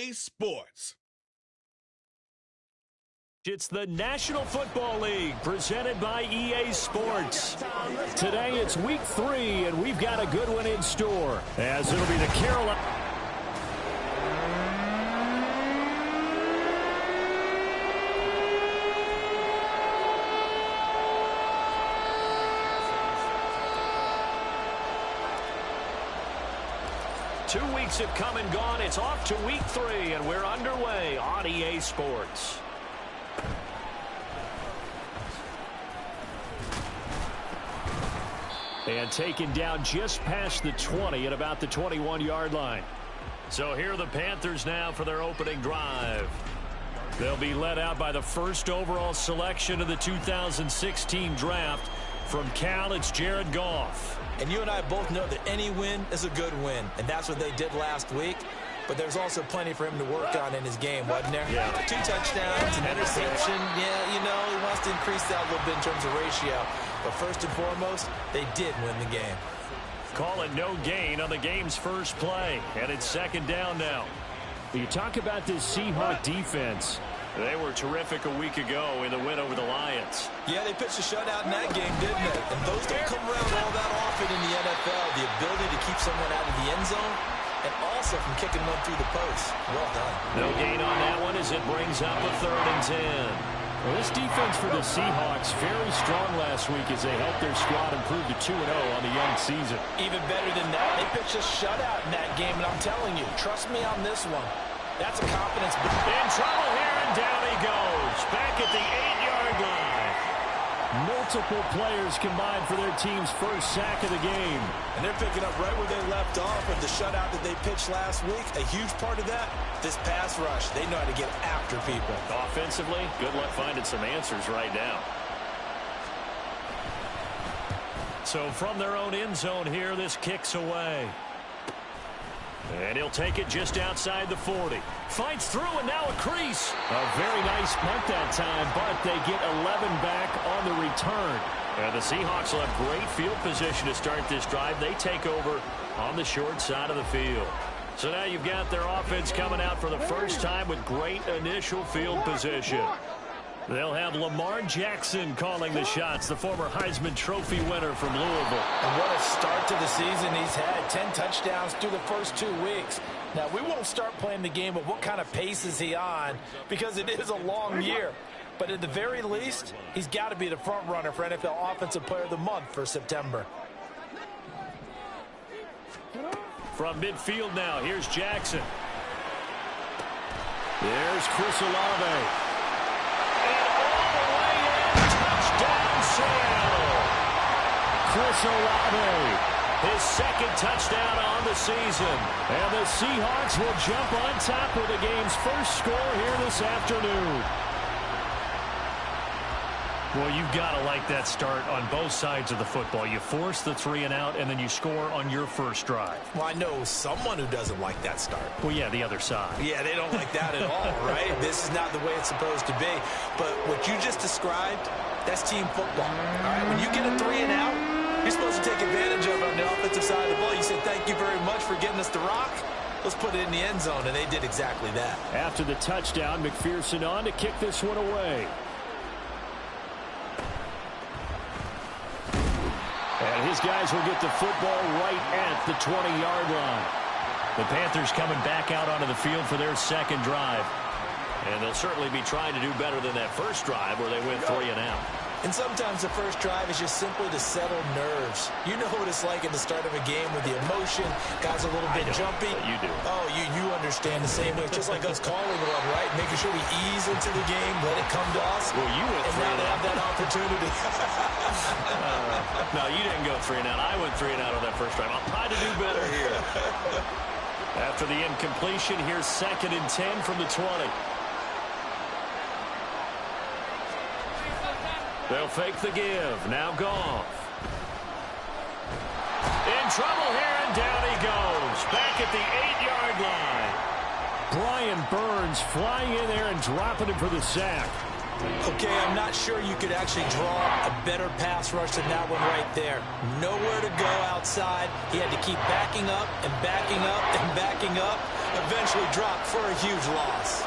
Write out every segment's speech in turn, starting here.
EA Sports. It's the National Football League presented by EA Sports. Today it's week 3, and we've got a good one in store, as it'll be the Carolina. Two weeks have come and gone. It's off to week 3, and we're underway on EA Sports. And taken down just past the 20 at about the 21-yard line. So here are the Panthers now for their opening drive. They'll be led out by the first overall selection of the 2016 draft. From Cal, it's Jared Goff. And you and I both know that any win is a good win, and that's what they did last week. But there's also plenty for him to work on in his game, wasn't there? Yeah. 2 touchdowns, an interception. Yeah, you know, he wants to increase that a little bit in terms of ratio. But first and foremost, they did win the game. Call it no gain on the game's first play. And it's second down now. You talk about this Seahawk defense. They were terrific a week ago in the win over the Lions. Yeah, they pitched a shutout in that game, didn't they? And those don't come around all that often in the NFL. The ability to keep someone out of the end zone and also from kicking one through the post. Well done. No gain on that one as it brings up a 3rd and 10. Well, this defense for the Seahawks very strong last week as they helped their squad improve to 2-0 on the young season. Even better than that, they pitched a shutout in that game, and I'm telling you, trust me on this one. That's a confidence. In trouble here, and down he goes. Back at the 8-yard line. Multiple players combined for their team's first sack of the game. And they're picking up right where they left off with the shutout that they pitched last week. A huge part of that, this pass rush. They know how to get after people. Offensively, good luck finding some answers right now. So from their own end zone here, this kicks away. And he'll take it just outside the 40. Fights through, and now a crease. A very nice punt that time, but they get 11 back on the return. And the Seahawks will have great field position to start this drive. They take over on the short side of the field. So now you've got their offense coming out for the first time with great initial field position. They'll have Lamar Jackson calling the shots, the former Heisman Trophy winner from Louisville. And what a start to the season he's had. 10 touchdowns through the first 2 weeks. Now, we won't start playing the game of what kind of pace is he on because it is a long year. But at the very least, he's got to be the front runner for NFL Offensive Player of the Month for September. From midfield now, here's Jackson. There's Chris Olave. Chris Olave, his 2nd touchdown on the season. And the Seahawks will jump on top of the game's first score here this afternoon. Well, you've got to like that start on both sides of the football. You force the 3 and out, and then you score on your first drive. Well, I know someone who doesn't like that start. Well, yeah, the other side. Yeah, they don't like that at all, right? This is not the way it's supposed to be. But what you just described, that's team football. All right, when you get a 3 and out, you're supposed to take advantage of it on the offensive side of the ball. You say, thank you very much for getting us the rock. Let's put it in the end zone, and they did exactly that. After the touchdown, McPherson on to kick this one away. And his guys will get the football right at the 20-yard line. The Panthers coming back out onto the field for their 2nd drive. And they'll certainly be trying to do better than that first drive where they went 3 and out. And sometimes the first drive is just simply to settle nerves. You know what it's like at the start of a game with the emotion. Guys a little bit jumpy. You do. Oh, you understand the same way. It's just like us calling one, right? Making sure we ease into the game, let it come to us. Well, you went 3 and have that opportunity. No, you didn't go 3 and out. I went 3 and out on that first drive. I'll try to do better here. After the incompletion, here's 2nd and 10 from the 20. They'll fake the give. Now Goff. In trouble here, and down he goes. Back at the 8-yard line. Brian Burns flying in there and dropping him for the sack. Okay, I'm not sure you could actually draw a better pass rush than that one right there. Nowhere to go outside. He had to keep backing up and backing up and backing up. eventually dropped for a huge loss.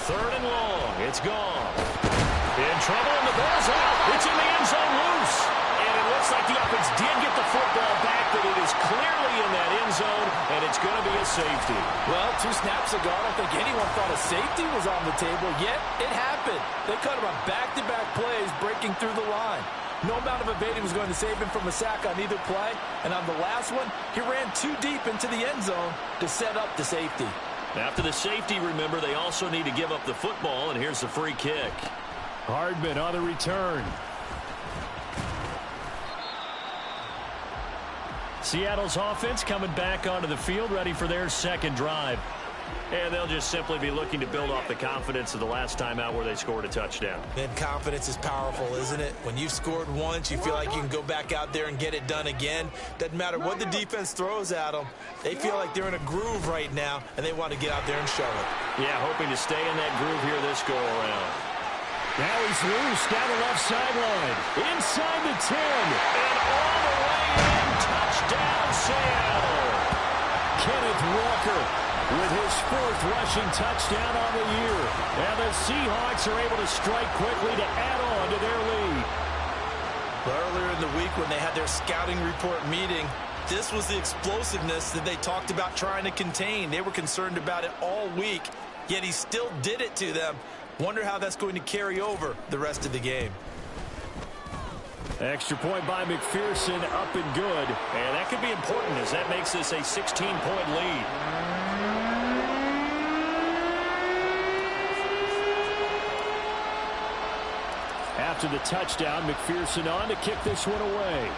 3rd and long. It's gone. In trouble, and the ball's out. It's in the end zone loose. And it looks like the offense did get the football back, but it is clearly in that end zone, and it's going to be a safety. Well, 2 snaps ago, I don't think anyone thought a safety was on the table, yet it happened. They cut him on back-to-back plays, breaking through the line. No amount of evading was going to save him from a sack on either play, and on the last one, he ran too deep into the end zone to set up the safety. After the safety, remember, they also need to give up the football, and here's the free kick. Hardman on the return. Seattle's offense coming back onto the field, ready for their second drive. And they'll just simply be looking to build off the confidence of the last time out where they scored a touchdown. And confidence is powerful, isn't it? When you've scored once, you feel like you can go back out there and get it done again. Doesn't matter what the defense throws at them. They feel like they're in a groove right now, and they want to get out there and show it. Yeah, hoping to stay in that groove here this go-around. Now he's loose down the left sideline. Inside the 10. And all the way in. Touchdown, Seattle. Kenneth Walker with his 4th rushing touchdown on the year. And the Seahawks are able to strike quickly to add on to their lead. Earlier in the week when they had their scouting report meeting, this was the explosiveness that they talked about trying to contain. They were concerned about it all week, yet he still did it to them. Wonder how that's going to carry over the rest of the game. Extra point by McPherson, up and good. And that could be important as that makes this a 16-point lead. After the touchdown, McPherson on to kick this one away.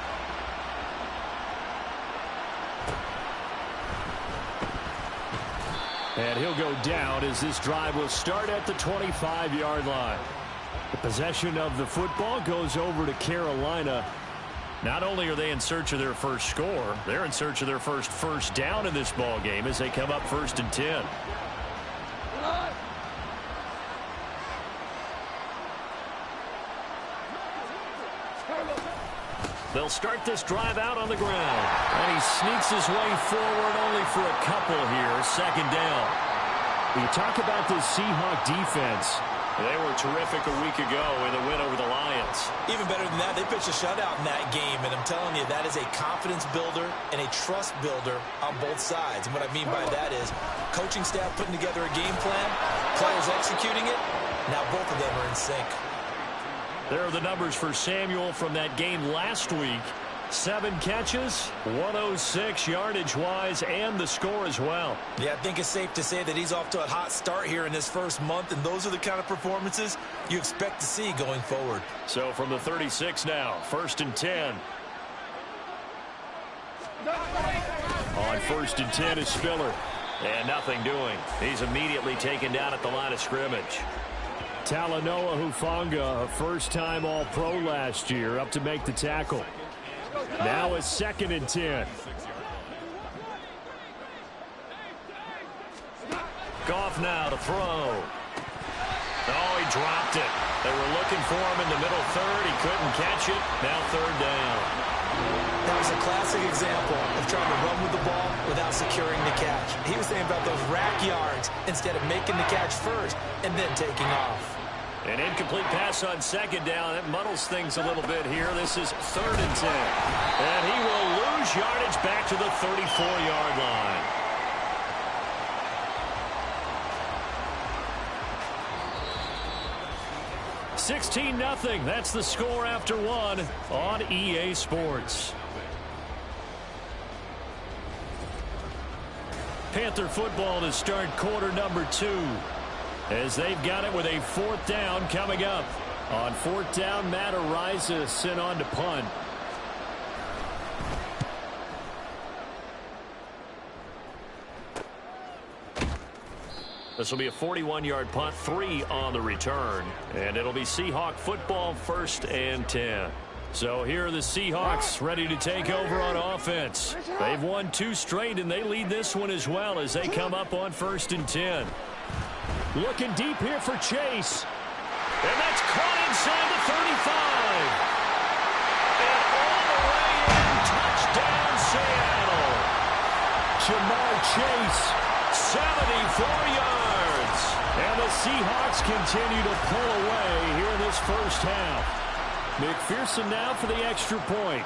And he'll go down as this drive will start at the 25-yard line. The possession of the football goes over to Carolina. Not only are they in search of their first score, they're in search of their first down in this ball game as they come up 1st and 10. They'll start this drive out on the ground. And he sneaks his way forward only for a couple here. 2nd down. You talk about this Seahawk defense. They were terrific a week ago in the win over the Lions. Even better than that, they pitched a shutout in that game, and I'm telling you, that is a confidence builder and a trust builder on both sides. And what I mean by that is coaching staff putting together a game plan, players executing it. Now both of them are in sync. There are the numbers for Samuel from that game last week. 7 catches, 106 yardage-wise, and the score as well. Yeah, I think it's safe to say that he's off to a hot start here in his first month, and those are the kind of performances you expect to see going forward. So from the 36 now, 1st and 10. On 1st and 10 is Spiller. And nothing doing. He's immediately taken down at the line of scrimmage. Talanoa Hufanga, a first-time All-Pro last year, up to make the tackle. Now it's 2nd and 10. Goff now to throw. Oh, he dropped it. They were looking for him in the middle 3rd. He couldn't catch it. Now 3rd down. That was a classic example of trying to run with the ball without securing the catch. He was thinking about those rack yards instead of making the catch first and then taking off. An incomplete pass on 2nd down. That muddles things a little bit here. This is 3rd and 10. And he will lose yardage back to the 34-yard line. $16-0. That's the score after 1 on EA Sports. Panther football to start quarter number 2. As they've got it with a 4th down coming up. On 4th down, Matt Ariza sent on to punt. This will be a 41-yard punt, 3 on the return. And it'll be Seahawk football, 1st and 10. So here are the Seahawks ready to take over on offense. They've won 2 straight, and they lead this one as well as they come up on 1st and 10. Looking deep here for Chase. And that's caught inside the 35. And all the way in, touchdown Seattle. Jamar Chase, 74 yards. And the Seahawks continue to pull away here in this first half. McPherson now for the extra point.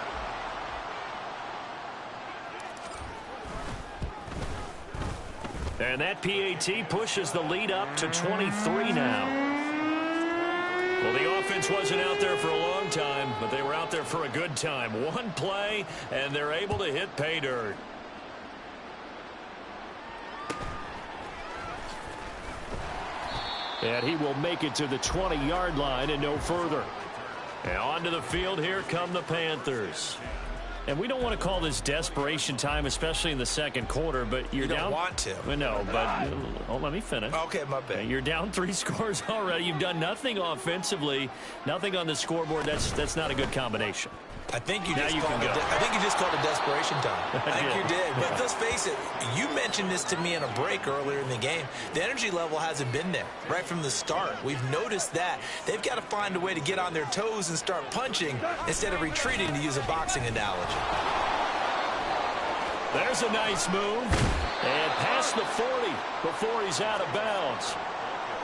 And that PAT pushes the lead up to 23 now. Well, the offense wasn't out there for a long time, but they were out there for a good time. One play, and they're able to hit pay dirt. And he will make it to the 20-yard line and no further. And onto the field, here come the Panthers. And we don't want to call this desperation time, especially in the second quarter, but you're down. You don't want to. Well, no, but let me finish. Okay, my bad. You're down 3 scores already. You've done nothing offensively, nothing on the scoreboard. That's not a good combination. I think you just called it desperation time. I think you did. But let's face it, you mentioned this to me in a break earlier in the game. The energy level hasn't been there right from the start. We've noticed that. They've got to find a way to get on their toes and start punching instead of retreating, to use a boxing analogy. There's a nice move. And past the 40 before he's out of bounds.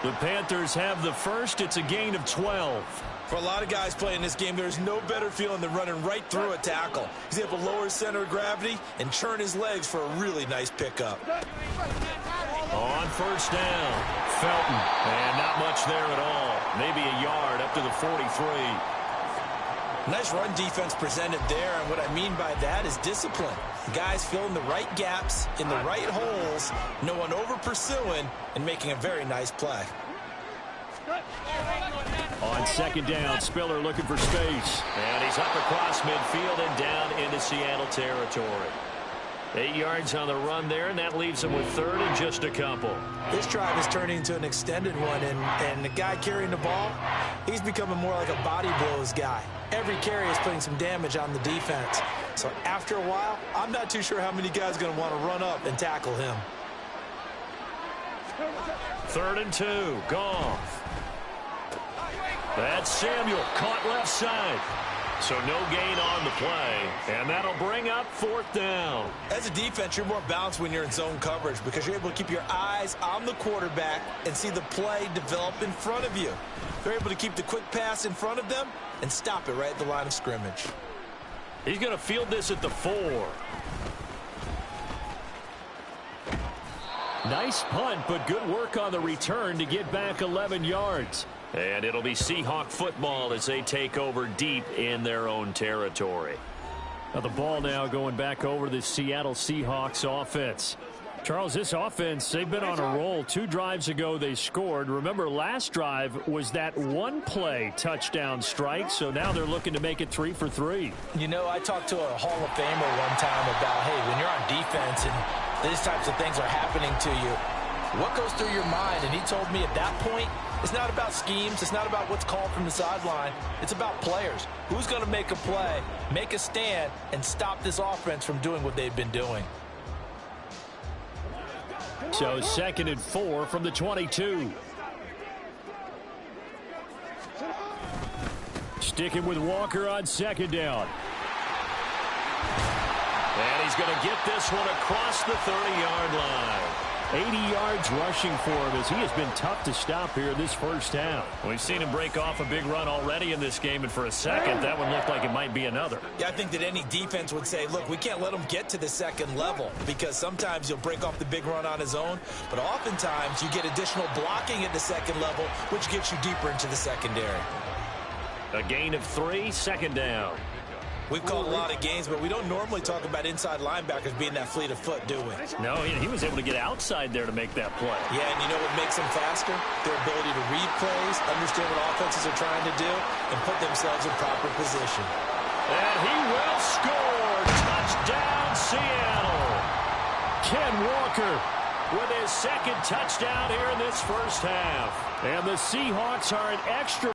The Panthers have the first. It's a gain of 12. For a lot of guys playing this game, there's no better feeling than running right through a tackle. He's able to lower his center of gravity and churn his legs for a really nice pickup. On first down, Felton. And not much there at all. Maybe a yard up to the 43. Nice run defense presented there, and what I mean by that is discipline. Guys filling the right gaps in the right holes, no one over pursuing, and making a very nice play. On second down, Spiller looking for space. And he's up across midfield and down into Seattle territory. 8 yards on the run there, and that leaves him with third and just a couple. This drive is turning into an extended one, and the guy carrying the ball, he's becoming more like a body blows guy. Every carry is putting some damage on the defense. So after a while, I'm not too sure how many guys are going to want to run up and tackle him. 3rd and 2, Goff. That's Samuel, caught left side. So no gain on the play, and that'll bring up 4th down. As a defense, you're more balanced when you're in zone coverage because you're able to keep your eyes on the quarterback and see the play develop in front of you. They're able to keep the quick pass in front of them and stop it right at the line of scrimmage. He's going to field this at the 4. Nice punt, but good work on the return to get back 11 yards. And it'll be Seahawk football as they take over deep in their own territory. Now the ball now going back over the Seattle Seahawks offense. Charles, this offense, they've been on a roll. 2 drives ago they scored. Remember, last drive was that one-play touchdown strike, so now they're looking to make it 3 for 3. You know, I talked to a Hall of Famer one time about, hey, when you're on defense and these types of things are happening to you, what goes through your mind? And he told me at that point, it's not about schemes. It's not about what's called from the sideline. It's about players. Who's going to make a play, make a stand, and stop this offense from doing what they've been doing? So 2nd and 4 from the 22. Sticking with Walker on 2nd down. And he's going to get this one across the 30-yard line. 80 yards rushing for him as he has been tough to stop here this first half. We've seen him break off a big run already in this game, and for a second, that one looked like it might be another. Yeah, I think that any defense would say, look, we can't let him get to the second level because sometimes he'll break off the big run on his own, but oftentimes you get additional blocking at the second level, which gets you deeper into the secondary. A gain of 3, 2nd down. We've called a lot of games, but we don't normally talk about inside linebackers being that fleet of foot, do we? No, he was able to get outside there to make that play. Yeah, and you know what makes them faster? Their ability to read plays, understand what offenses are trying to do, and put themselves in proper position. And he will score. Touchdown, Seattle. Ken Walker with his 2nd touchdown here in this first half. And the Seahawks are an extra